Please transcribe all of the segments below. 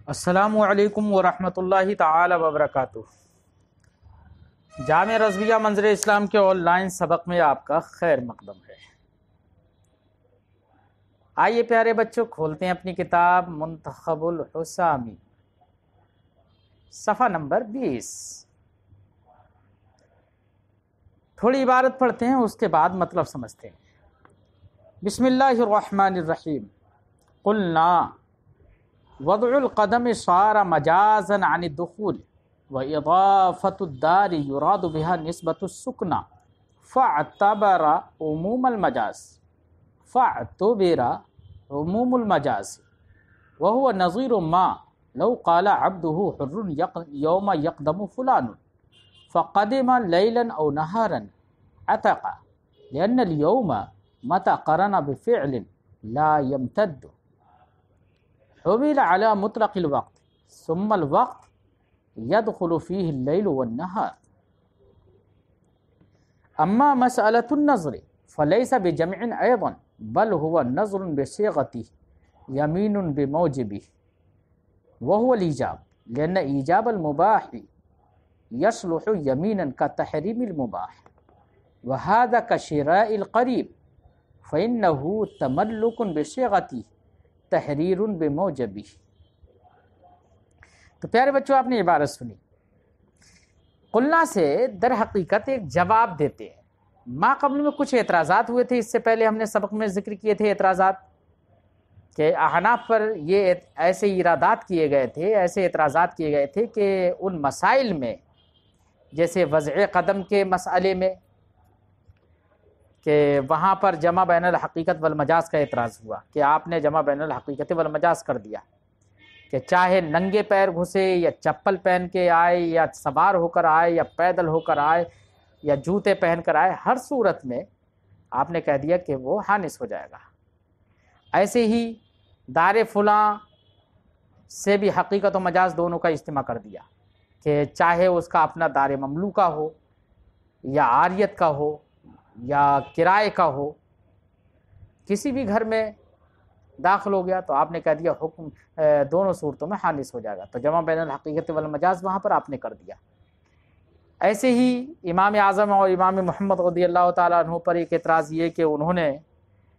السلام علیکم ورحمۃ اللہ تعالی وبرکاتہ۔ جامعہ رضویہ منظر اسلام کے آن لائن سبق میں آپ کا خیر مقدم ہے۔ آئیے پیارے بچوں، کھولتے ہیں اپنی کتاب منتخب الحسامی، صفحہ نمبر 20۔ تھوڑی عبارت پڑھتے ہیں، اس کے بعد مطلب سمجھتے ہیں۔ بسم اللہ الرحمن الرحیم۔ قلنا وضع القدم صار مجازا عن الدخول وإضافة الدار يراد بها نسبة السكنى فاعتبر عموم المجاز وهو نظير ما لو قال عبده حر يوم يقدم فلان فقدم ليلا أو نهارا عتق، لأن اليوم متى قرن بفعل لا يمتد حمل على مطلق الوقت ثم الوقت يدخل فيه الليل والنهار. أما مسألة النظر فليس بجمع أيضا، بل هو نظر بصيغته يمين بموجبه وهو الإيجاب، لأن إيجاب المباح يصلح يمينا كتحريم المباح، وهذا كشراء القريب فإنه تملك بصيغته تحریر بموجبی۔ تو پیارے بچوں، آپ نے عبارت سنی، قلنا سے در حقیقت ایک جواب دیتے ہیں۔ ما قبل میں کچھ اعتراضات ہوئے تھے، اس سے پہلے ہم نے سبق میں ذکر کیے تھے اعتراضات، کہ احناف پر یہ ایسے ارادات کیے گئے تھے، ایسے اعتراضات کیے گئے تھے کہ ان مسائل میں، جیسے وضع قدم کے مسئلے میں، کہ وہاں پر جمع بین الحقیقت والمجاز کا اعتراض ہوا کہ آپ نے جمع بین الحقیقت والمجاز کر دیا، کہ چاہے ننگے پیر گھسے یا چپل پہن کے آئے یا سوار ہو کر آئے یا پیدل ہو کر آئے یا جوتے پہن کر آئے، ہر صورت میں آپ نے کہہ دیا کہ وہ حانس ہو جائے گا۔ ایسے ہی دار فلاں سے بھی حقیقت و مجاز دونوں کا اجتماع کر دیا، کہ چاہے اس کا اپنا دار مملوکہ ہو یا عاریت کا ہو یا کرائے کا ہو، کسی بھی گھر میں داخل ہو گیا تو آپ نے کہہ دیا حکم دونوں صورتوں میں حانس ہو جائے گا، تو جمع بین الحقیقت والمجاز وہاں پر آپ نے کر دیا۔ ایسے ہی امام اعظم اور امام محمد رضی اللہ تعالیٰ عنہ پر ایک اعتراض یہ کہ انہوں نے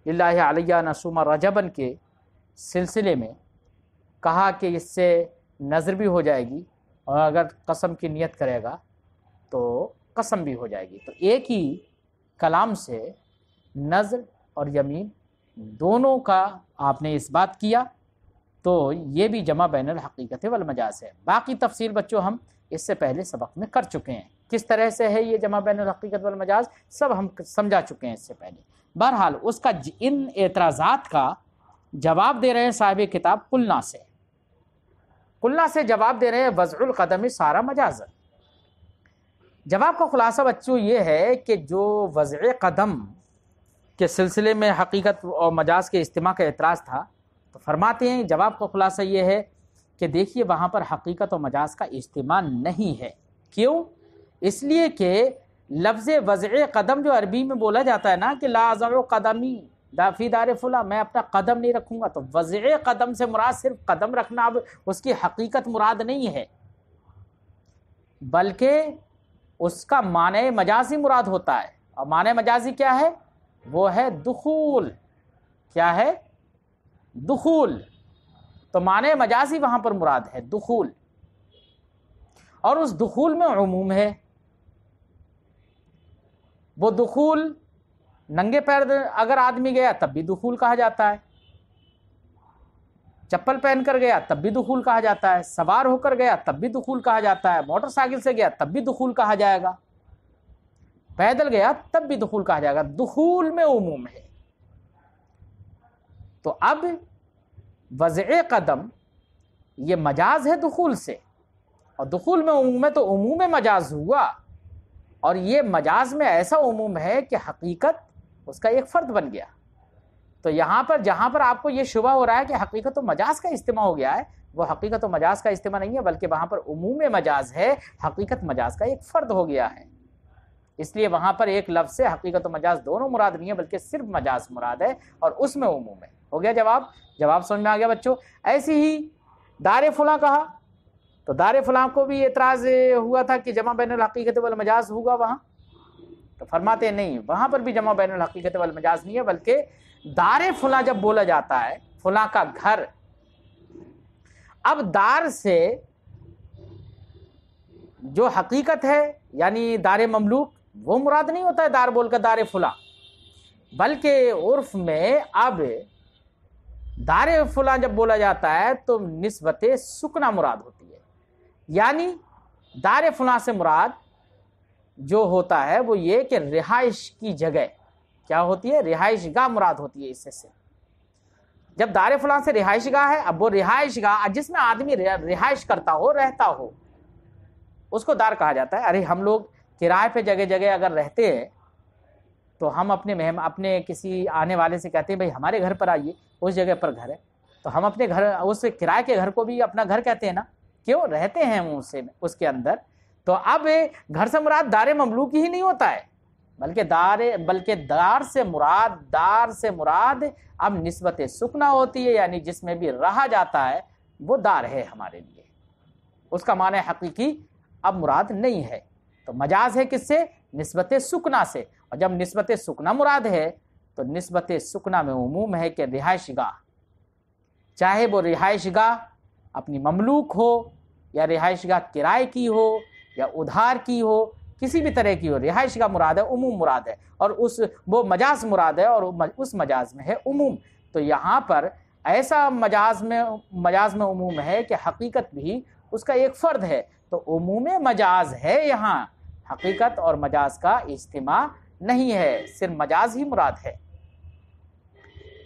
اللہ علیہ نصوم رجبن کے سلسلے میں کہا کہ اس سے نظر بھی ہو جائے گی، اور اگر قسم کی نیت کرے گا تو قسم بھی ہو جائے گی۔ تو ایک ہی کلام سے نظر اور یمین دونوں کا آپ نے اس بات کیا، تو یہ بھی جمع بین الحقیقت والمجاز ہے۔ باقی تفصیل بچوں ہم اس سے پہلے سبق میں کر چکے ہیں، کس طرح سے ہے یہ جمع بین الحقیقت والمجاز سب ہم سمجھا چکے ہیں اس سے پہلے۔ بہرحال اس کا ان اعتراضات کا جواب دے رہے ہیں صاحب کتاب قلنا سے۔ قلنا سے جواب دے رہے ہیں وضع القدم سارا مجاز۔ جواب کا خلاصہ بچوں یہ ہے کہ جو وضع قدم کے سلسلے میں حقیقت اور مجاز کے اجتماع کا اعتراض تھا، تو فرماتے ہیں جواب کا خلاصہ یہ ہے کہ دیکھیے وہاں پر حقیقت و مجاز کا اجتماع نہیں ہے۔ کیوں؟ اس لیے کہ لفظ وضع قدم جو عربی میں بولا جاتا ہے نا کہ لا اضع قدمی فی دار فلاں، میں اپنا قدم نہیں رکھوں گا، تو وضع قدم سے مراد صرف قدم رکھنا، اب اس کی حقیقت مراد نہیں ہے، بلکہ اس کا معنی مجازی مراد ہوتا ہے۔ اور معنی مجازی کیا ہے؟ وہ ہے دخول۔ کیا ہے؟ دخول۔ تو معنی مجازی وہاں پر مراد ہے دخول، اور اس دخول میں عموم ہے۔ وہ دخول ننگے پیر اگر آدمی گیا تب بھی دخول کہا جاتا ہے، چپل پہن کر گیا تب بھی دخول کہا جاتا ہے، سوار ہو کر گیا تب بھی دخول کہا جاتا ہے، موٹر سائیکل سے گیا تب بھی دخول کہا جائے گا، پیدل گیا تب بھی دخول کہا جائے گا۔ دخول میں عموم ہے۔ تو اب وضع قدم یہ مجاز ہے دخول سے، اور دخول میں عموم ہے تو عموم مجاز ہوا، اور یہ مجاز میں ایسا عموم ہے کہ حقیقت اس کا ایک فرد بن گیا۔ تو یہاں پر جہاں پر آپ کو یہ شبہ ہو رہا ہے کہ حقیقت و مجاز کا اجتماع ہو گیا ہے، وہ حقیقت و مجاز کا اجتماع نہیں ہے، بلکہ وہاں پر عموم مجاز ہے، حقیقت مجاز کا ایک فرد ہو گیا ہے۔ اس لیے وہاں پر ایک لفظ سے حقیقت و مجاز دونوں مراد نہیں ہے، بلکہ صرف مجاز مراد ہے، اور اس میں عموم ہے۔ ہو گیا جواب؟ جواب سمجھ میں آ گیا بچوں؟ ایسی ہی دار فلاں کہا تو دار فلاں کو بھی اعتراض ہوا تھا کہ جمع بین الحقیقت والمجاز ہوگا وہاں، تو فرماتے ہیں نہیں، وہاں پر بھی جمع بین الحقیقت والمجاز نہیں ہے، بلکہ دار فلاں جب بولا جاتا ہے فلاں کا گھر، اب دار سے جو حقیقت ہے یعنی دار مملوک وہ مراد نہیں ہوتا ہے دار بول کر دار فلاں، بلکہ عرف میں اب دار فلاں جب بولا جاتا ہے تو نسبت سکنا مراد ہوتی ہے، یعنی دار فلاں سے مراد جو ہوتا ہے وہ یہ کہ رہائش کی جگہ کیا ہوتی ہے، رہائش گاہ مراد ہوتی ہے اس سے۔ جب دار فلاں سے رہائش گاہ ہے، اب وہ رہائش گاہ جس میں آدمی رہائش کرتا ہو، رہتا ہو، اس کو دار کہا جاتا ہے۔ ارے ہم لوگ کرائے پہ جگہ جگہ اگر رہتے ہیں تو ہم اپنے کسی آنے والے سے کہتے ہیں بھائی ہمارے گھر پر آئیے، اس جگہ پر گھر ہے، تو ہم اپنے گھر اس کرائے کے گھر کو بھی اپنا گھر کہتے ہیں نا، کیوں رہتے ہیں اس کے اندر۔ تو اب گھر سے مراد دار مملوک ہی نہیں ہوتا ہے، بلکہ دار سے مراد اب نسبت سکنا ہوتی ہے، یعنی جس میں بھی رہا جاتا ہے وہ دار ہے ہمارے لیے، اس کا معنی حقیقی اب مراد نہیں ہے۔ تو مجاز ہے کس سے؟ نسبت سکنا سے، اور جب نسبت سکنا مراد ہے تو نسبت سکنا میں عموم ہے کہ رہائش گاہ، چاہے وہ رہائش گاہ اپنی مملوک ہو یا رہائش گاہ کرائے کی ہو یا ادھار کی ہو، کسی بھی طرح کی ہو، رہائش گاہ مراد ہے، عموم مراد ہے، اور وہ مجاز مراد ہے، اور اس مجاز میں ہے عموم۔ تو یہاں پر ایسا مجاز میں عموم ہے کہ حقیقت بھی اس کا ایک فرد ہے، تو عموم مجاز ہے، یہاں حقیقت اور مجاز کا اجتماع نہیں ہے، صرف مجاز ہی مراد ہے۔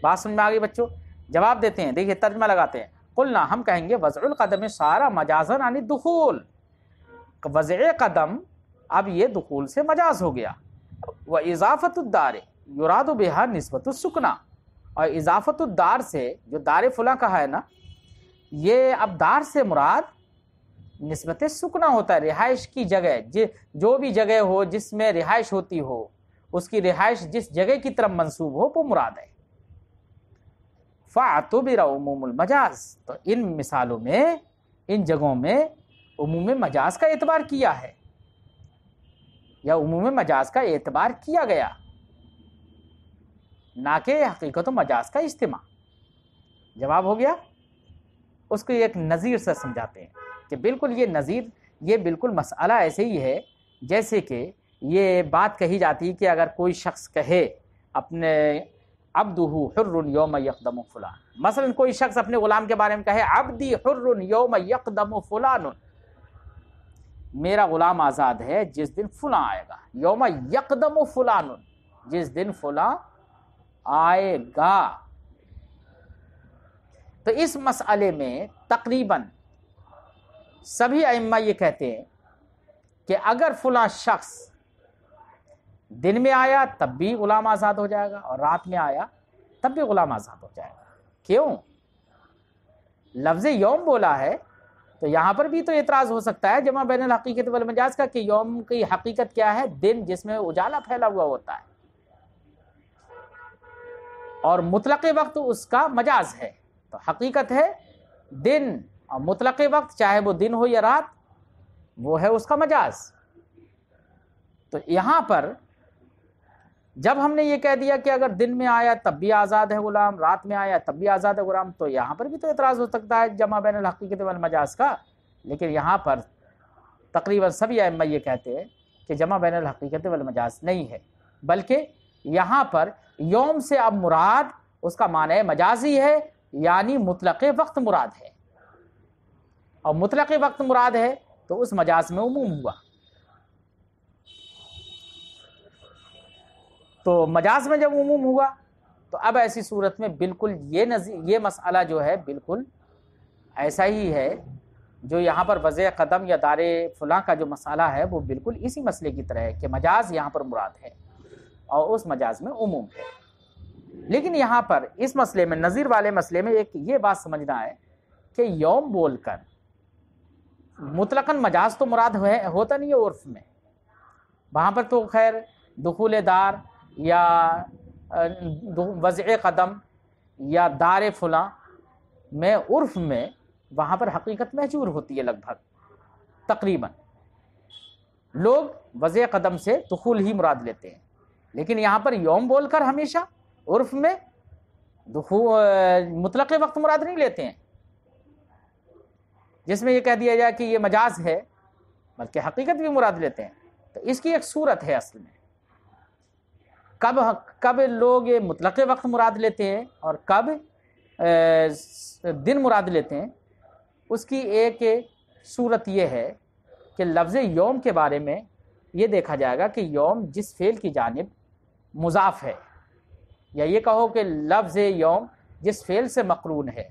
بات سمجھ میں آ گئی بچوں؟ جواب دیتے ہیں، دیکھیے ترجمہ لگاتے ہیں۔ قلنا، ہم کہیں گے وضع القدم سارا مجازن عن الدخول، وضع قدم اب یہ دخول سے مجاز ہو گیا۔ واضافت الدار یراد بها نسبت السکنا، اور اضافت الدار سے جو دار فلاں کہا ہے نا، یہ اب دار سے مراد نسبت سکنا ہوتا ہے، رہائش کی جگہ، جو بھی جگہ ہو جس میں رہائش ہوتی ہو، اس کی رہائش جس جگہ کی طرف منسوب ہو وہ مراد ہے۔ فاعتبر عموم المجاز، تو ان مثالوں میں، ان جگہوں میں عموم مجاز کا اعتبار کیا ہے، یا عموم مجاز کا اعتبار کیا گیا، نہ کہ حقیقت و مجاز کا اجتماع۔ جواب ہو گیا؟ اس کو ایک نظیر سے سمجھاتے ہیں کہ بالکل یہ نظیر، یہ بالکل مسئلہ ایسے ہی ہے جیسے کہ یہ بات کہی جاتی کہ اگر کوئی شخص کہے اپنے عبدہ حر یوم یقدم فلان، مثلا کوئی شخص اپنے غلام کے بارے میں کہے عبدی حر یوم یقدم فلان، میرا غلام آزاد ہے جس دن فلاں آئے گا، یوم یقدم فلان، جس دن فلاں آئے گا۔ تو اس مسئلے میں تقریباً سبھی ائمہ یہ کہتے ہیں کہ اگر فلاں شخص دن میں آیا تب بھی غلام آزاد ہو جائے گا، اور رات میں آیا تب بھی غلام آزاد ہو جائے گا۔ کیوں؟ لفظ یوم بولا ہے، تو یہاں پر بھی تو اعتراض ہو سکتا ہے جمع بین الحقیقت والمجاز کا کہ یوم کی حقیقت کیا ہے؟ دن، جس میں اجالا پھیلا ہوا ہوتا ہے، اور مطلق وقت اس کا مجاز ہے۔ تو حقیقت ہے دن، اور مطلق وقت چاہے وہ دن ہو یا رات وہ ہے اس کا مجاز۔ تو یہاں پر جب ہم نے یہ کہہ دیا کہ اگر دن میں آیا تب بھی آزاد ہے غلام، رات میں آیا تب بھی آزاد ہے غلام، تو یہاں پر بھی تو اعتراض ہو سکتا ہے جمع بین الحقیقت والمجاز کا۔ لیکن یہاں پر تقریباً سبھی ائمہ یہ کہتے ہیں کہ جمع بین الحقیقت والمجاز نہیں ہے، بلکہ یہاں پر یوم سے اب مراد اس کا معنی مجازی ہے، یعنی مطلق وقت مراد ہے، اور مطلق وقت مراد ہے تو اس مجاز میں عموم ہوا۔ تو مجاز میں جب عموم ہوا تو اب ایسی صورت میں بالکل یہ مسئلہ جو ہے بالکل ایسا ہی ہے جو یہاں پر وضع قدم یا دار فلاں کا جو مسئلہ ہے وہ بالکل اسی مسئلے کی طرح ہے کہ مجاز یہاں پر مراد ہے اور اس مجاز میں عموم ہے۔ لیکن یہاں پر اس مسئلے میں، نظیر والے مسئلے میں، ایک یہ بات سمجھنا ہے کہ یوم بول کر مطلقاً مجاز تو مراد ہوتا نہیں ہے عرف میں، وہاں پر تو خیر دخول دار یا وضع قدم یا دار فلاں میں عرف میں وہاں پر حقیقت محجور ہوتی ہے لگ بھگ تقریباً. لوگ وضع قدم سے دخول ہی مراد لیتے ہیں، لیکن یہاں پر یوم بول کر ہمیشہ عرف میں مطلق وقت مراد نہیں لیتے ہیں، جس میں یہ کہہ دیا جائے کہ یہ مجاز ہے، بلکہ حقیقت بھی مراد لیتے ہیں. تو اس کی ایک صورت ہے اصل میں، کب لوگ یہ مطلق وقت مراد لیتے ہیں اور کب دن مراد لیتے ہیں. اس کی ایک صورت یہ ہے کہ لفظ یوم کے بارے میں یہ دیکھا جائے گا کہ یوم جس فعل کی جانب مضاف ہے، یا یہ کہو کہ لفظ یوم جس فعل سے مقرون ہے،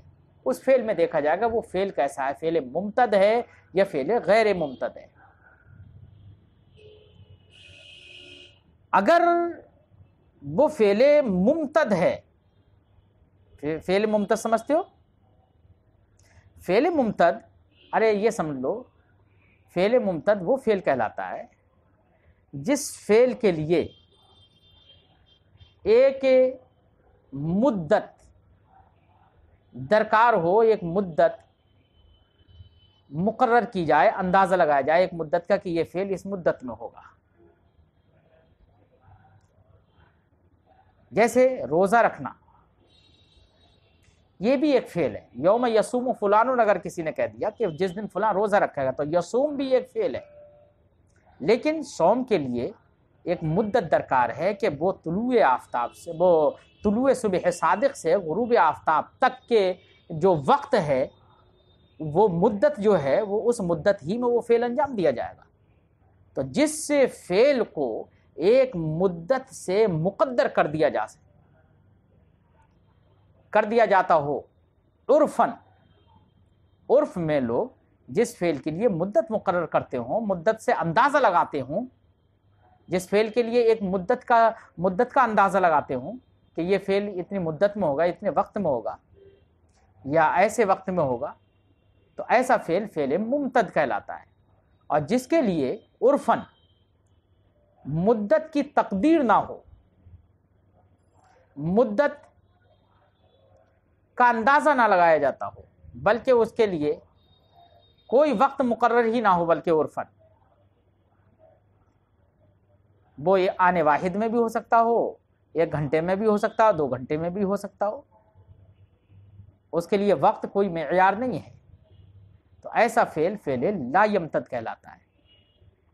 اس فعل میں دیکھا جائے گا وہ فعل کیسا ہے، فعل ممتد ہے یا فعل غیر ممتد ہے. اگر وہ فعل ممتد ہے، فعل ممتد سمجھتے ہو؟ فعل ممتد، ارے یہ سمجھ لو، فعل ممتد وہ فعل کہلاتا ہے جس فعل کے لیے ایک مدت درکار ہو، ایک مدت مقرر کی جائے، اندازہ لگایا جائے ایک مدت کا کہ یہ فعل اس مدت میں ہوگا. جیسے روزہ رکھنا، یہ بھی ایک فعل ہے. یوم یصوم فلان، اگر کسی نے کہہ دیا کہ جس دن فلاں روزہ رکھے گا، تو یصوم بھی ایک فعل ہے. لیکن صوم کے لیے ایک مدت درکار ہے کہ وہ طلوع آفتاب سے، وہ طلوع صبح صادق سے غروب آفتاب تک کے جو وقت ہے، وہ مدت جو ہے وہ اس مدت ہی میں وہ فعل انجام دیا جائے گا. تو جس سے فعل کو ایک مدت سے مقدر کر دیا جاتا ہو عرفاً، عرف میں لوگ جس فعل کے لیے مدت مقرر کرتے ہوں، مدت سے اندازہ لگاتے ہوں، جس فعل کے لیے ایک مدت کا اندازہ لگاتے ہوں کہ یہ فعل اتنی مدت میں ہوگا، اتنے وقت میں ہوگا، یا ایسے وقت میں ہوگا، تو ایسا فعل ممتد کہلاتا ہے. اور جس کے لیے عرفاً مدت کی تقدیر نہ ہو، مدت کا اندازہ نہ لگایا جاتا ہو، بلکہ اس کے لیے کوئی وقت مقرر ہی نہ ہو، بلکہ عرفاً وہ آنے واحد میں بھی ہو سکتا ہو، 1 گھنٹے میں بھی ہو سکتا ہو، 2 گھنٹے میں بھی ہو سکتا ہو، اس کے لیے وقت کوئی معیار نہیں ہے. تو ایسا فعل لا یمتد کہلاتا ہے.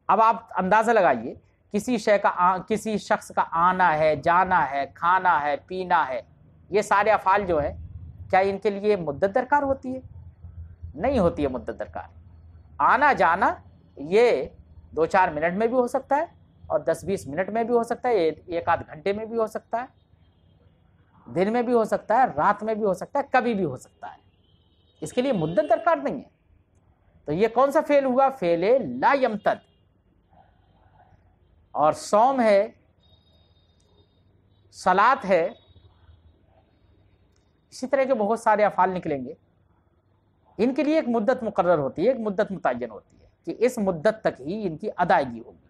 اب آپ اندازہ لگائیے، کسی شخص کا آنا ہے، جانا ہے، کھانا ہے، پینا ہے، یہ سارے افعال جو ہیں، کیا ان کے لیے مدت درکار ہوتی ہے؟ نہیں ہوتی ہے مدت درکار. آنا جانا یہ 2-4 منٹ میں بھی ہو سکتا ہے، اور 10-20 منٹ میں بھی ہو سکتا ہے، 1-8 گھنٹے میں بھی ہو سکتا ہے، دن میں بھی ہو سکتا ہے، رات میں بھی ہو سکتا ہے، کبھی بھی ہو سکتا ہے. اس کے لیے مدت درکار نہیں ہے. تو یہ کون سا فعل ہوا؟ فعل لا یمتد. اور صوم ہے، صلاۃ ہے، اسی طرح کے بہت سارے افعال نکلیں گے. ان کے لیے ایک مدت مقرر ہوتی ہے، ایک مدت متعین ہوتی ہے کہ اس مدت تک ہی ان کی ادائیگی ہوگی،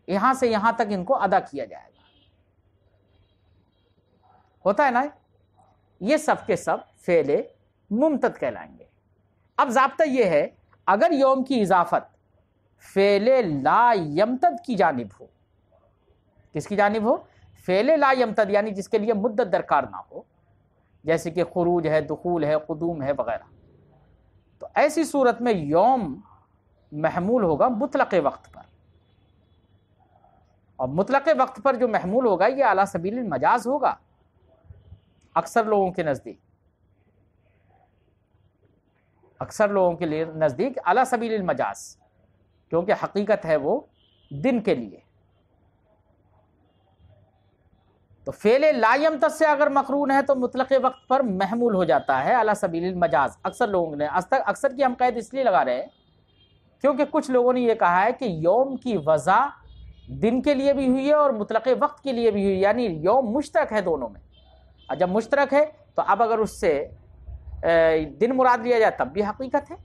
یہاں سے یہاں تک ان کو ادا کیا جائے گا. ہوتا ہے نا؟ یہ سب کے سب فعل ممتد کہلائیں گے. اب ضابطہ یہ ہے، اگر یوم کی اضافت فعل لا یمتد کی جانب ہو، کس کی جانب ہو؟ فعل لا یمتد، یعنی جس کے لیے مدت درکار نہ ہو، جیسے کہ خروج ہے، دخول ہے، قدوم ہے وغیرہ، تو ایسی صورت میں یوم محمول ہوگا مطلق وقت پر. اور مطلق وقت پر جو محمول ہوگا یہ اعلیٰ سبیل المجاز ہوگا اکثر لوگوں کے نزدیک. اکثر لوگوں کے لیے نزدیک اعلیٰ سبیل المجاز، کیونکہ حقیقت ہے وہ دن کے لیے. تو فعل لا یمتد سے اگر مقرون ہے تو مطلق وقت پر محمول ہو جاتا ہے اعلیٰ سبیل المجاز. اکثر لوگوں نے اکثر کی ہم قید اس لیے لگا رہے ہیں کیونکہ کچھ لوگوں نے یہ کہا ہے کہ یوم کی وضع دن کے لیے بھی ہوئی ہے اور مطلق وقت کے لیے بھی ہوئی، یعنی یوم مشترک ہے دونوں میں. اور جب مشترک ہے تو اب اگر اس سے دن مراد لیا جائے تب بھی حقیقت ہے،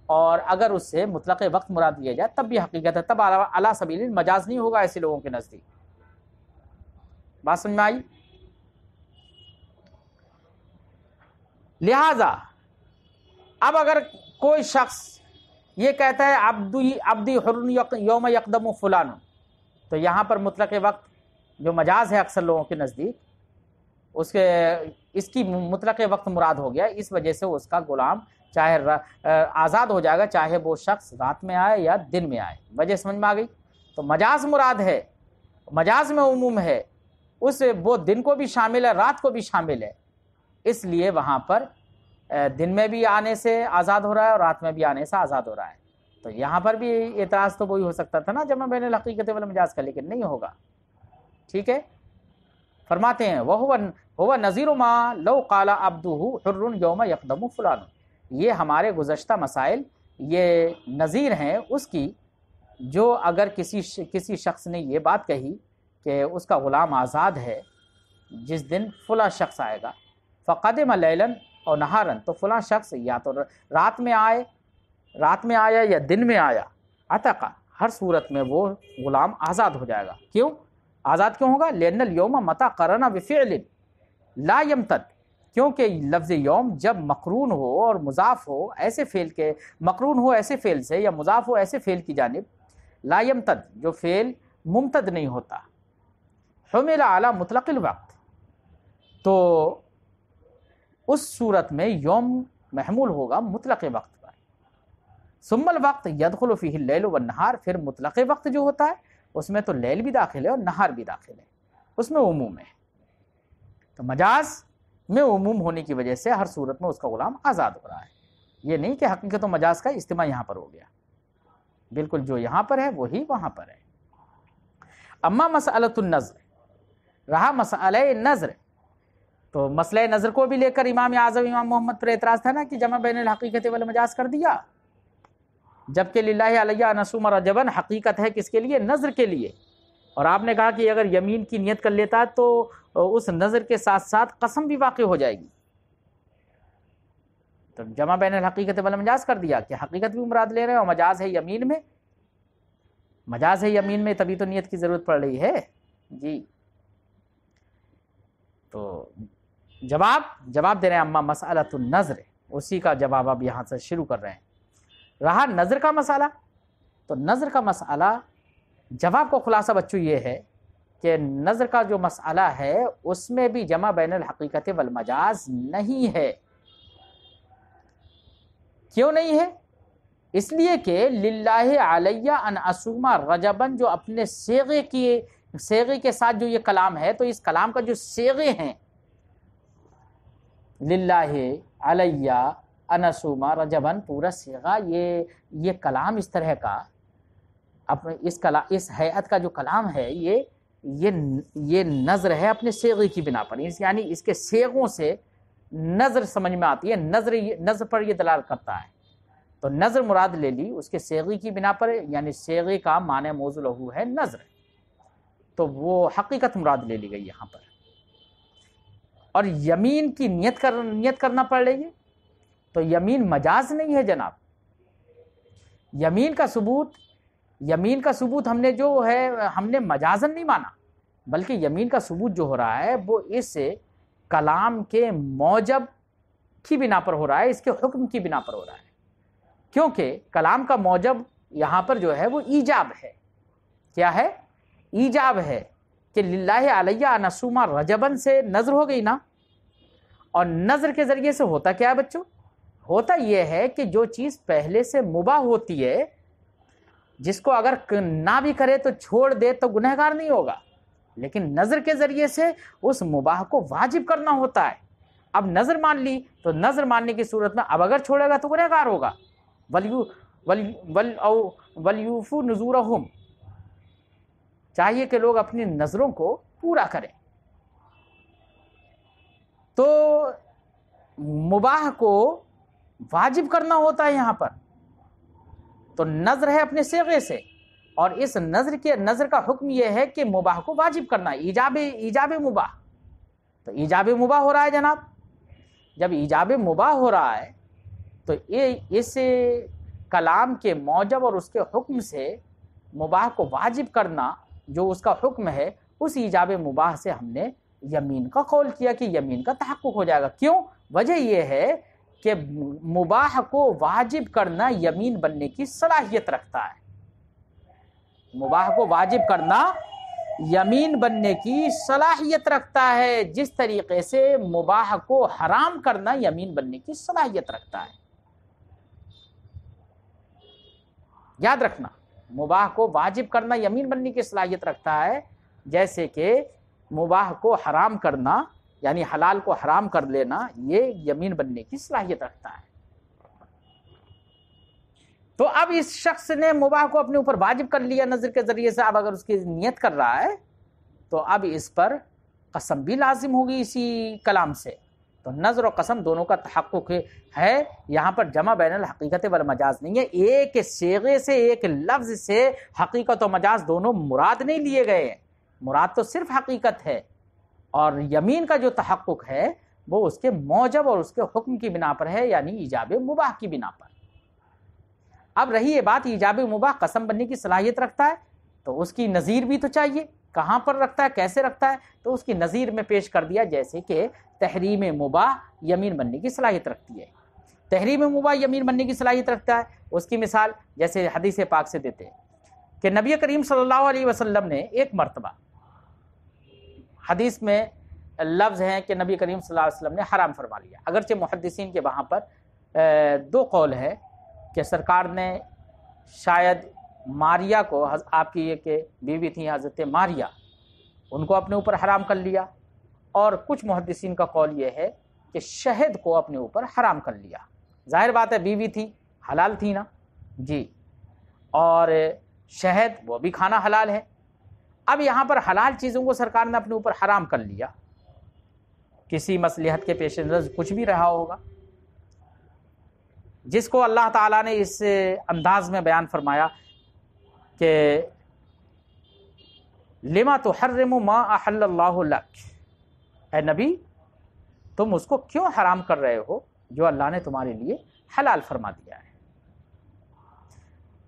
اور اگر اس سے مطلق وقت مراد لیا جائے تب بھی حقیقت ہے. تب اعلیٰ سبیل المجاز نہیں ہوگا ایسے لوگوں کے نزدیک. بات سمجھ میں آئی؟ لہذا اب اگر کوئی شخص یہ کہتا ہے عبدی حر یوم یقدم فلان، تو یہاں پر مطلق وقت جو مجاز ہے اکثر لوگوں کے نزدیک اس کی مطلق وقت مراد ہو گیا، اس وجہ سے اس کا غلام چاہے آزاد ہو جائے گا، چاہے وہ شخص رات میں آئے یا دن میں آئے۔ وجہ سمجھ میں آ گئی؟ تو مجاز مراد ہے، مجاز میں عموم ہے، وہ دن کو بھی شامل ہے، رات کو بھی شامل ہے، اس لیے وہاں پر دن میں بھی آنے سے آزاد ہو رہا ہے اور رات میں بھی آنے سے آزاد ہو رہا ہے۔ تو یہاں پر بھی اعتراض تو وہی ہو سکتا تھا نا جمع بین الحقیقت والمجاز کا، لیکن نہیں ہوگا۔ ٹھیک ہے، فرماتے ہیں وَهُوَ نَظِيرُ مَا لَوْ قَالَ عَبْدُهُ حُرٌّ يَوْمَ يَقْدَمُ فُلَانٌ، یہ ہمارے گزشتہ مسائل یہ نظیر ہیں اس کی، جو اگر کسی شخص نے یہ بات کہی کہ اس کا غلام آزاد ہے جس دن فلاں شخص آئے گا، فَقَدِمَ لَيْلًا اور نہارن، تو فلاں شخص یا تو رات میں آیا یا دن میں آیا، عتقہ، ہر صورت میں وہ غلام آزاد ہو جائے گا۔ کیوں آزاد کیوں ہوگا؟ لأن اليوم متى قرن بفعل لا يمتد، کیونکہ لفظ یوم جب مقرون ہو اور مضاف ہو ایسے فعل کے، مقرون ہو ایسے فعل سے یا مضاف ہو ایسے فعل کی جانب، لا يمتد جو فعل ممتد نہیں ہوتا، حمل على مطلق الوقت، تو اس صورت میں یوم محمول ہوگا مطلق وقت پر۔ ثم الوقت يدخل فيه الليل والنهار، پھر مطلق وقت جو ہوتا ہے اس میں تو لیل بھی داخل ہے اور نہار بھی داخل ہے، اس میں عموم ہے۔ تو مجاز میں عموم ہونے کی وجہ سے ہر صورت میں اس کا غلام آزاد ہو رہا ہے، یہ نہیں کہ حقیقت و مجاز کا اجتماع یہاں پر ہو گیا، بالکل جو یہاں پر ہے وہی وہاں پر ہے۔ اما مسئلۃ النظر، رہا مسئلہ نظر، تو مسئلہ نظر کو بھی لے کر امام اعظم امام محمد پر اعتراض تھا نا کہ جمع بین الحقیقت والمجاز کر دیا، جبکہ للہ علیہ ان اصوم رجبن حقیقت ہے کس کے لیے؟ نظر کے لیے، اور آپ نے کہا کہ اگر یمین کی نیت کر لیتا ہے تو اس نظر کے ساتھ ساتھ قسم بھی واقع ہو جائے گی، تو جمع بین الحقیقت والمجاز کر دیا کہ حقیقت بھی مراد لے رہے ہیں اور مجاز ہے یمین میں، مجاز ہے یمین میں، تبھی تو نیت کی ضرورت پڑ رہی ہے جی۔ تو جواب دے رہے ہیں اما مسئلۃ النظر، اسی کا جواب اب یہاں سے شروع کر رہے ہیں۔ رہا نظر کا مسئلہ، تو نظر کا مسئلہ جواب کو خلاصہ بچوں یہ ہے کہ نظر کا جو مسئلہ ہے اس میں بھی جمع بین الحقیقت والمجاز نہیں ہے۔ کیوں نہیں ہے؟ اس لیے کہ للہ علیہ ان اصوم رجبن، جو اپنے صیغے کے ساتھ جو یہ کلام ہے، تو اس کلام کا جو صیغے ہیں، للہ علیہ ان اصوم رجبن، پورا صیغہ یہ کلام اس طرح کا، اس ہیئت کا جو کلام ہے یہ نظر ہے اپنے صیغے کی بنا پر، یعنی اس کے صیغوں سے نظر سمجھ میں آتی ہے، نظر پر یہ دلالت کرتا ہے، تو نظر مراد لے لی اس کے صیغے کی بنا پر، یعنی صیغے کا معنی موضوع لہو ہے نظر، تو وہ حقیقت مراد لے لی گئی یہاں پر۔ اور یمین کی نیت کرنا پڑ رہی ہے، تو یمین مجاز نہیں ہے جناب، یمین کا ثبوت ہم نے مجازن نہیں مانا، بلکہ یمین کا ثبوت جو ہو رہا ہے وہ اس کلام کے موجب کی بنا پر ہو رہا ہے، اس کے حکم کی بنا پر ہو رہا ہے، کیونکہ کلام کا موجب یہاں پر جو ہے وہ ایجاب ہے۔ کیا ہے؟ ایجاب ہے کہ للہ علیہ ان اصوم رجبن سے نظر ہو گئی نا، اور نظر کے ذریعے سے ہوتا کیا ہے بچوں؟ ہوتا یہ ہے کہ جو چیز پہلے سے مباح ہوتی ہے، جس کو اگر نہ بھی کرے تو چھوڑ دے تو گنہگار نہیں ہوگا، لیکن نظر کے ذریعے سے اس مباح کو واجب کرنا ہوتا ہے۔ اب نظر مان لی تو نظر ماننے کی صورت میں اب اگر چھوڑے گا تو گنہگار ہوگا۔ وَلْيُوفُوا نُذُورَهُمْ، چاہیے کہ لوگ اپنی نظروں کو پورا کریں، تو مباح کو واجب کرنا ہوتا ہے یہاں پر، تو نظر ہے اپنے صیغے سے، اور اس نظر کا حکم یہ ہے کہ مباح کو واجب کرنا، ایجاب مباح، تو ایجاب مباح ہو رہا ہے جناب۔ جب ایجاب مباح ہو رہا ہے تو اس کلام کے موجب اور اس کے حکم سے مباح کو واجب کرنا جو اس کا حکم ہے، اس ایجاب مباح سے ہم نے یمین کا قول کیا کہ یمین کا تحقق ہو جائے گا۔ کیوں؟ وجہ یہ ہے کہ مباح کو واجب کرنا یمین بننے کی صلاحیت رکھتا ہے. مباح کو واجب کرنا یمین بننے کی صلاحیت رکھتا ہے، جس طریقے سے مباح کو حرام کرنا یمین بننے کی صلاحیت رکھتا ہے. یاد رکھنا، مباح کو واجب کرنا یمین بننے کی صلاحیت رکھتا ہے، جیسے کہ مباح کو حرام کرنا یعنی حلال کو حرام کر لینا یہ یمین بننے کی صلاحیت رکھتا ہے. تو اب اس شخص نے مباح کو اپنے اوپر واجب کر لیا نظر کے ذریعے سے. اب اگر اس کی نیت کر رہا ہے تو اب اس پر قسم بھی لازم ہوگی اسی کلام سے. تو نظر و قسم دونوں کا تحقق ہے. یہاں پر جمع بین الحقیقت والمجاز نہیں ہے. ایک صیغے سے، ایک لفظ سے حقیقت و مجاز دونوں مراد نہیں لیے گئے ہیں. مراد تو صرف حقیقت ہے، اور یمین کا جو تحقق ہے وہ اس کے موجب اور اس کے حکم کی بنا پر ہے، یعنی ایجاب مباح کی بنا پر. اب رہی یہ بات ایجاب مباح قسم بننے کی صلاحیت رکھتا ہے، تو اس کی نظیر بھی تو چاہیے. کہاں پر رکھتا ہے، کیسے رکھتا ہے؟ تو اس کی نظیر میں پیش کر دیا، جیسے کہ تحریم مباح یمین بننے کی صلاحیت رکھتی ہے. تحریم مباح یمین بننے کی صلاحیت رکھتا ہے. اس کی مثال جیسے حدیث پاک سے دیتے ہیں کہ نبی کریم صلی اللہ علیہ وسلم نے ایک مرتبہ، حدیث میں لفظ ہیں کہ نبی کریم صلی اللہ علیہ وسلم نے حرام فرما لیا. اگرچہ محدثین کے وہاں پر دو قول ہے کہ سرکار نے شاید ماریا کو، آپ کی یہ کہ بیوی تھی حضرت ماریا، ان کو اپنے اوپر حرام کر لیا، اور کچھ محدثین کا قول یہ ہے کہ شہد کو اپنے اوپر حرام کر لیا. ظاہر بات ہے بیوی تھی، حلال تھی نا جی، اور شہد وہ بھی کھانا حلال ہے. اب یہاں پر حلال چیزوں کو سرکار نے اپنے اوپر حرام کر لیا، کسی مصلحت کے پیش نظر کچھ بھی رہا ہوگا، جس کو اللہ تعالیٰ نے اس انداز میں بیان فرمایا کہ لما تحرم ما احل اللہ لک، اے نبی تم اس کو کیوں حرام کر رہے ہو جو اللہ نے تمہارے لیے حلال فرما دیا ہے.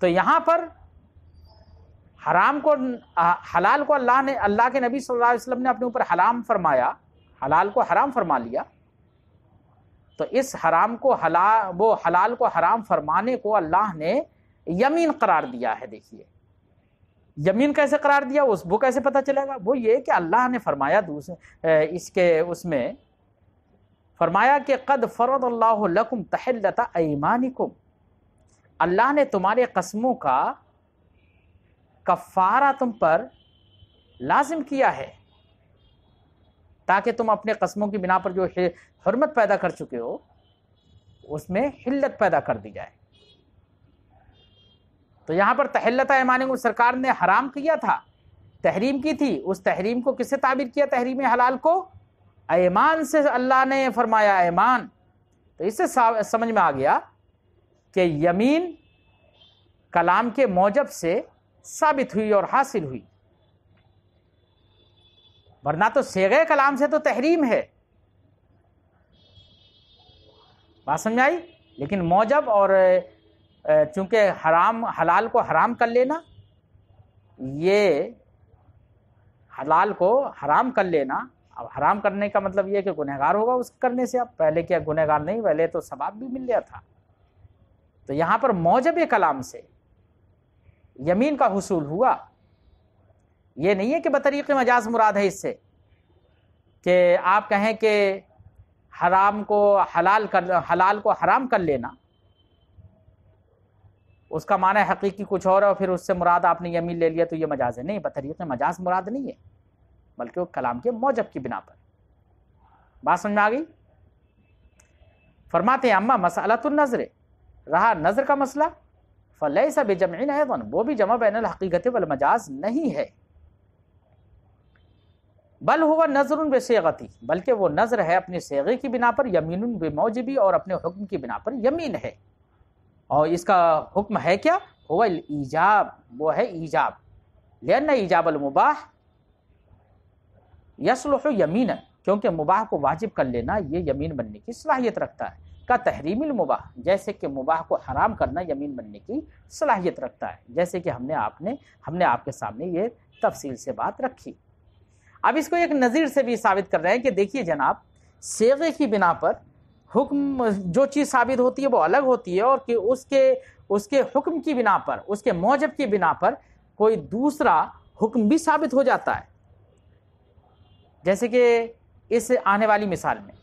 تو یہاں پر حرام کو، حلال کو اللہ کے نبی صلی اللہ علیہ وسلم نے اپنے اوپر حرام فرمایا، حلال کو حرام فرما لیا. تو اس حرام کو وہ حلال کو حرام فرمانے کو اللہ نے یمین قرار دیا ہے. دیکھیے یمین کیسے قرار دیا، وہ کیسے پتہ چلے گا؟ وہ یہ کہ اللہ نے فرمایا اس میں فرمایا کہ قد فرض اللہ لکم تحلۃ ایمانکم، اللہ نے تمہارے قسموں کا کفارہ تم پر لازم کیا ہے، تاکہ تم اپنے قسموں کی بنا پر جو حرمت پیدا کر چکے ہو اس میں حلت پیدا کر دی جائے. تو یہاں پر تحلۃ ایمانکم سرکار نے حرام کیا تھا، تحریم کی تھی. اس تحریم کو کس سے تعبیر کیا؟ تحریم حلال کو ایمان سے اللہ نے فرمایا ایمان. تو اس سے سمجھ میں آ گیا کہ یمین کلام کے موجب سے ثابت ہوئی اور حاصل ہوئی، ورنہ تو صیغہ کلام سے تو تحریم ہے. بات سمجھ آئی؟ لیکن موجب اور چونکہ حلال کو حرام کر لینا، یہ حلال کو حرام کر لینا، اب حرام کرنے کا مطلب یہ کہ گنہگار ہوگا اس کرنے سے. اب پہلے کیا گنہگار نہیں، پہلے تو ثواب بھی مل گیا تھا. تو یہاں پر موجب کلام سے یمین کا حصول ہوا. یہ نہیں ہے کہ بطریق مجاز مراد ہے اس سے، کہ آپ کہیں کہ حرام کو حلال کو حرام کر لینا، اس کا معنی حقیقی کچھ اور ہے اور پھر اس سے مراد آپ نے یمین لے لیا تو یہ مجاز ہے. نہیں، بطریق مجاز مراد نہیں ہے، بلکہ وہ کلام کے موجب کی بنا پر. بات سمجھ میں آ گئی؟ فرماتے ہیں اما مسئلۃ النظر، رہا نظر کا مسئلہ، فلیس بجمع ایضا، وہ بھی جمع بین الحقیقت والمجاز نہیں ہے. بل ہوا نظر بصیغتی، بلکہ وہ نظر ہے اپنے صیغے کی بنا پر، یمین بموجبی، اور اپنے حکم کی بنا پر یمین ہے. اور اس کا حکم ہے کیا؟ ہوا الایجاب، وہ ہے ایجاب. لأن ایجاب المباح یصلح یمینا، کیونکہ مباح کو واجب کر لینا یہ یمین بننے کی صلاحیت رکھتا ہے. کا تحریم المباح، جیسے کہ مباح کو حرام کرنا یمین بننے کی صلاحیت رکھتا ہے، جیسے کہ ہم نے آپ کے سامنے یہ تفصیل سے بات رکھی. اب اس کو ایک نظیر سے بھی ثابت کر رہے ہیں کہ دیکھیے جناب، صیغے کی بنا پر حکم جو چیز ثابت ہوتی ہے وہ الگ ہوتی ہے، اور کہ اس کے حکم کی بنا پر، اس کے موجب کی بنا پر کوئی دوسرا حکم بھی ثابت ہو جاتا ہے. جیسے کہ اس آنے والی مثال میں،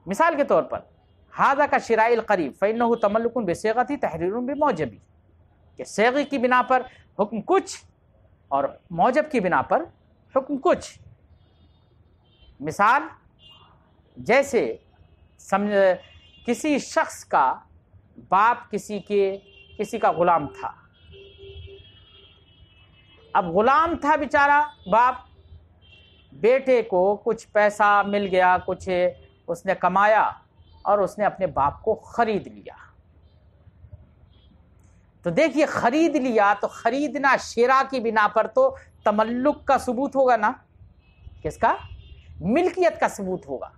مثال کے طور پر ھذا کا شراء القریب فإنه تملک بصیغۃ تحریر بموجبی، کہ صیغے کی بنا پر حکم کچھ اور موجب کی بنا پر حکم کچھ. مثال جیسے کسی شخص کا باپ کسی کا غلام تھا. اب غلام تھا بیچارہ باپ، بیٹے کو کچھ پیسہ مل گیا، کچھ اس نے کمایا اور اس نے اپنے باپ کو خرید لیا. تو دیکھیے خرید لیا تو خریدنا شراء کی بنا پر تو تملک کا ثبوت ہوگا نا، کس کا؟ ملکیت کا ثبوت ہوگا.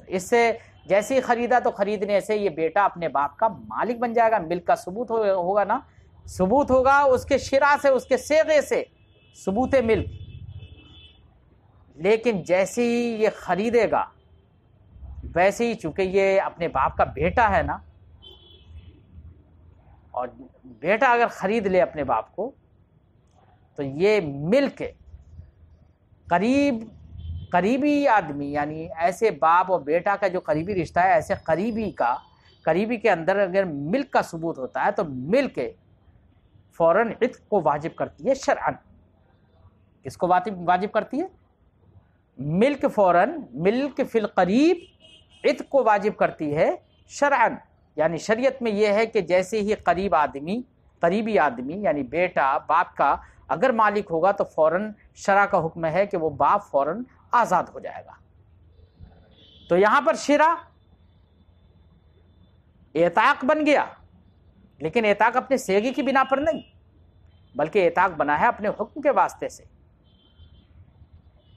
اس سے جیسے ہی خریدا تو خریدنے سے یہ بیٹا اپنے باپ کا مالک بن جائے گا، ملک کا ثبوت ہوگا نا، ثبوت ہوگا اس کے شراء سے، اس کے صیغے سے ثبوت ملک. لیکن جیسے ہی یہ خریدے گا ویسے ہی چونکہ یہ اپنے باپ کا بیٹا ہے نا، اور بیٹا اگر خرید لے اپنے باپ کو تو یہ ملک قریبی آدمی، یعنی ایسے باپ اور بیٹا کا جو قریبی رشتہ ہے، ایسے قریبی کے اندر اگر ملک کا ثبوت ہوتا ہے تو ملک فوراً عتق کو واجب کرتی ہے شرعاً. کس کو واجب کرتی ہے؟ ملک فوراً، ملک فی القریب عتق کو واجب کرتی ہے شرعاً. یعنی شریعت میں یہ ہے کہ جیسے ہی قریبی آدمی یعنی بیٹا باپ کا اگر مالک ہوگا تو فوراً شرع کا حکم ہے کہ وہ باپ فوراً آزاد ہو جائے گا. تو یہاں پر شراء اعتاق بن گیا، لیکن اعتاق اپنے صیغے کی بنا پر نہیں، بلکہ اعتاق بنا ہے اپنے حکم کے واسطے سے.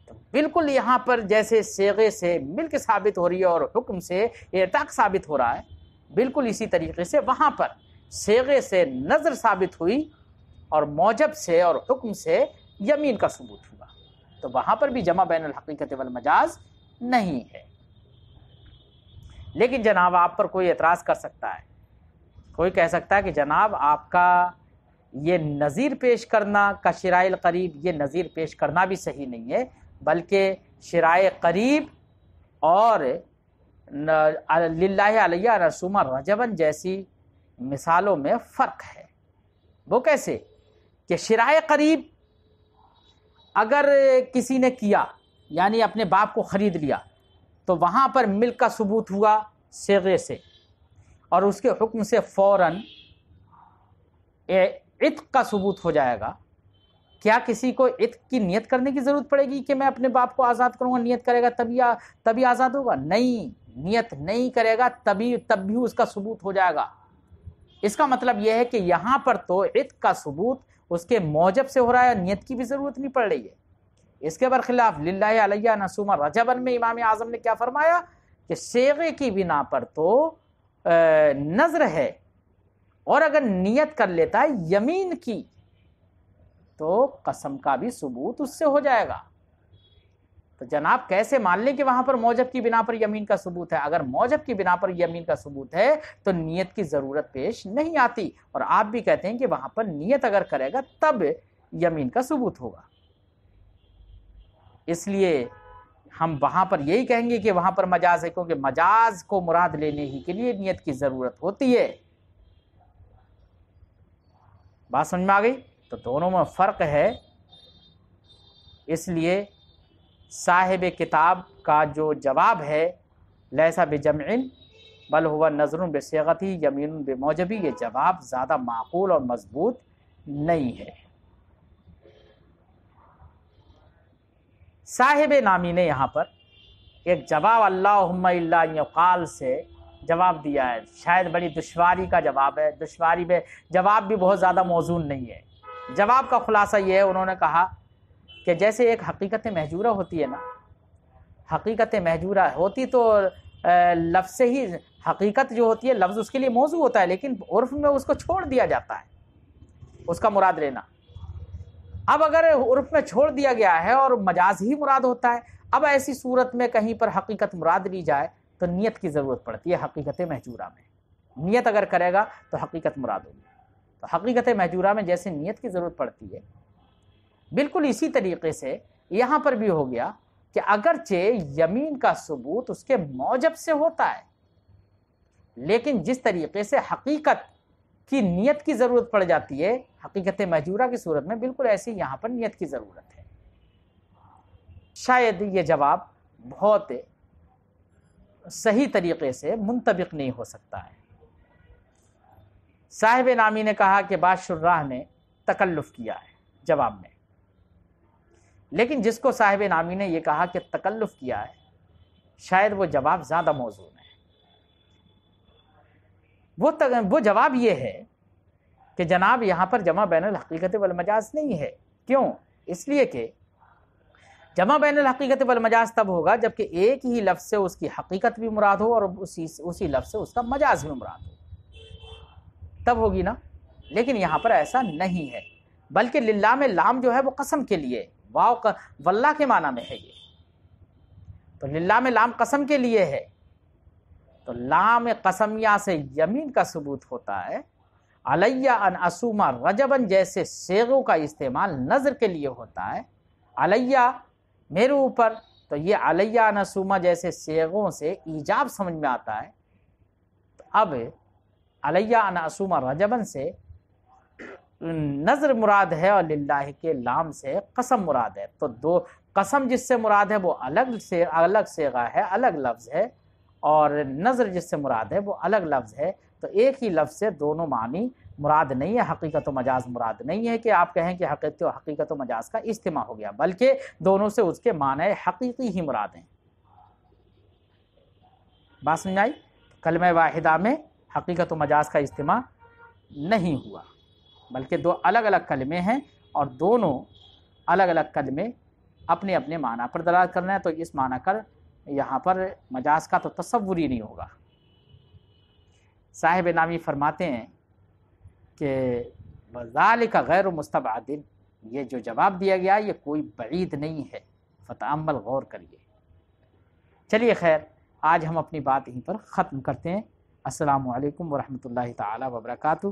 تو بالکل یہاں پر جیسے صیغے سے ملک ثابت ہو رہی ہے اور حکم سے اعتاق ثابت ہو رہا ہے، بالکل اسی طریقے سے وہاں پر صیغے سے نظر ثابت ہوئی اور موجب سے اور حکم سے یمین کا ثبوت ہوا. تو وہاں پر بھی جمع بین الحقیقت والمجاز نہیں ہے. لیکن جناب آپ پر کوئی اعتراض کر سکتا ہے، کوئی کہہ سکتا ہے کہ جناب آپ کا یہ نظیر پیش کرنا کا شراء القریب، یہ نظیر پیش کرنا بھی صحیح نہیں ہے، بلکہ شراء قریب اور للہ علیہ رسوما رجبن جیسی مثالوں میں فرق ہے. وہ کیسے کہ شراء قریب اگر کسی نے کیا یعنی اپنے باپ کو خرید لیا تو وہاں پر ملک کا ثبوت ہوا صیغے سے، اور اس کے حکم سے فوراً عتق کا ثبوت ہو جائے گا. کیا کسی کو عتق کی نیت کرنے کی ضرورت پڑے گی کہ میں اپنے باپ کو آزاد کروں گا؟ نیت کرے گا تبھی آزاد ہوگا؟ نہیں، نیت نہیں کرے گا تب بھی اس کا ثبوت ہو جائے گا. اس کا مطلب یہ ہے کہ یہاں پر تو عتق کا ثبوت اس کے موجب سے ہو رہا ہے، نیت کی بھی ضرورت نہیں پڑ رہی ہے. اس کے برخلاف للہ علیہ نصوم رجبن میں امام اعظم نے کیا فرمایا کہ صیغے کی بنا پر تو نظر ہے، اور اگر نیت کر لیتا ہے یمین کی تو قسم کا بھی ثبوت اس سے ہو جائے گا. تو جناب کیسے مان لیں کہ وہاں پر موجب کی بنا پر یمین کا ثبوت ہے؟ اگر موجب کی بنا پر یمین کا ثبوت ہے تو نیت کی ضرورت پیش نہیں آتی، اور آپ بھی کہتے ہیں کہ وہاں پر نیت اگر کرے گا تب یمین کا ثبوت ہوگا. اس لیے ہم وہاں پر یہی کہیں گے کہ وہاں پر مجاز ہے، کیونکہ مجاز کو مراد لینے ہی کے لیے نیت کی ضرورت ہوتی ہے. بات سمجھ میں آ گئی؟ تو دونوں میں فرق ہے. اس لیے صاحب کتاب کا جو جواب ہے لیسا بجمع بل ہوا نظر بصیغتی یمین بموجبی، یہ جواب زیادہ معقول اور مضبوط نہیں ہے. صاحب نامی نے یہاں پر ایک جواب اللہم الا ان یقال سے جواب دیا ہے. شاید بڑی دشواری کا جواب ہے، دشواری میں جواب بھی بہت زیادہ موزون نہیں ہے. جواب کا خلاصہ یہ ہے، انہوں نے کہا کہ جیسے ایک حقیقت مہجورہ ہوتی ہے نا، حقیقت مہجورہ ہوتی تو لفظ سے ہی، حقیقت جو ہوتی ہے لفظ اس کے لیے موضوع ہوتا ہے، لیکن عرف میں اس کو چھوڑ دیا جاتا ہے اس کا مراد لینا. اب اگر عرف میں چھوڑ دیا گیا ہے اور مجاز ہی مراد ہوتا ہے، اب ایسی صورت میں کہیں پر حقیقت مراد لی جائے تو نیت کی ضرورت پڑتی ہے حقیقت مہجورہ میں. نیت اگر کرے گا تو حقیقت مراد ہوگی. تو حقیقت مہجورہ میں جیسے نیت کی ضرورت پڑتی ہے، بالکل اسی طریقے سے یہاں پر بھی ہو گیا کہ اگرچہ یمین کا ثبوت اس کے موجب سے ہوتا ہے، لیکن جس طریقے سے حقیقت کی نیت کی ضرورت پڑ جاتی ہے حقیقت مہجورہ کی صورت میں، بالکل ایسی یہاں پر نیت کی ضرورت ہے. شاید یہ جواب بہت صحیح طریقے سے منطبق نہیں ہو سکتا ہے. صاحب نامی نے کہا کہ بعض شراح نے تکلف کیا ہے جواب میں، لیکن جس کو صاحب نامی نے یہ کہا کہ تکلف کیا ہے، شاید وہ جواب زیادہ موزون ہے. وہ جواب یہ ہے کہ جناب یہاں پر جمع بین الحقیقت والمجاز نہیں ہے. کیوں؟ اس لیے کہ جمع بین الحقیقت والمجاز تب ہوگا جبکہ ایک ہی لفظ سے اس کی حقیقت بھی مراد ہو اور اسی لفظ سے اس کا مجاز بھی مراد ہو، تب ہوگی نا. لیکن یہاں پر ایسا نہیں ہے، بلکہ للہ میں لام جو ہے وہ قسم کے لیے، واو واللہ کے معنی میں ہے. یہ تو للہ میں لام قسم کے لیے ہے، تو لام قسمیہ سے یمین کا ثبوت ہوتا ہے. علیہ ان اسوما رجبن جیسے صیغوں کا استعمال نظر کے لیے ہوتا ہے. علیہ میرے اوپر، تو یہ علیہ ان اسوما جیسے صیغوں سے ایجاب سمجھ میں آتا ہے. تو اب علیہ ان اسوما رجبن سے نظر مراد ہے اور للہ کے لام سے قسم مراد ہے. تو دو قسم جس سے مراد ہے وہ الگ صیغہ ہے، الگ لفظ ہے، اور نظر جس سے مراد ہے وہ الگ لفظ ہے. تو ایک ہی لفظ سے دونوں معنی مراد نہیں ہے، حقیقت و مجاز مراد نہیں ہے کہ آپ کہیں کہ حقیقت و مجاز کا اجتماع ہو گیا، بلکہ دونوں سے اس کے معنی حقیقی ہی مراد ہیں. بات سمجھ آئی؟ کلمہ واحدہ میں حقیقت و مجاز کا اجتماع نہیں ہوا، بلکہ دو الگ الگ کلمے ہیں اور دونوں الگ الگ کلمے اپنے اپنے معنی پر دلالت کرنا ہے. تو اس معنی کر یہاں پر مجاز کا تو تصور ہی نہیں ہوگا. صاحب نامی فرماتے ہیں کہ ذالک غیر مستبعد، یہ جو جواب دیا گیا یہ کوئی بعید نہیں ہے، فتأمل غور کریے. چلیے خیر، آج ہم اپنی بات یہیں پر ختم کرتے ہیں. السلام علیکم ورحمۃ اللہ تعالی وبرکاتہ.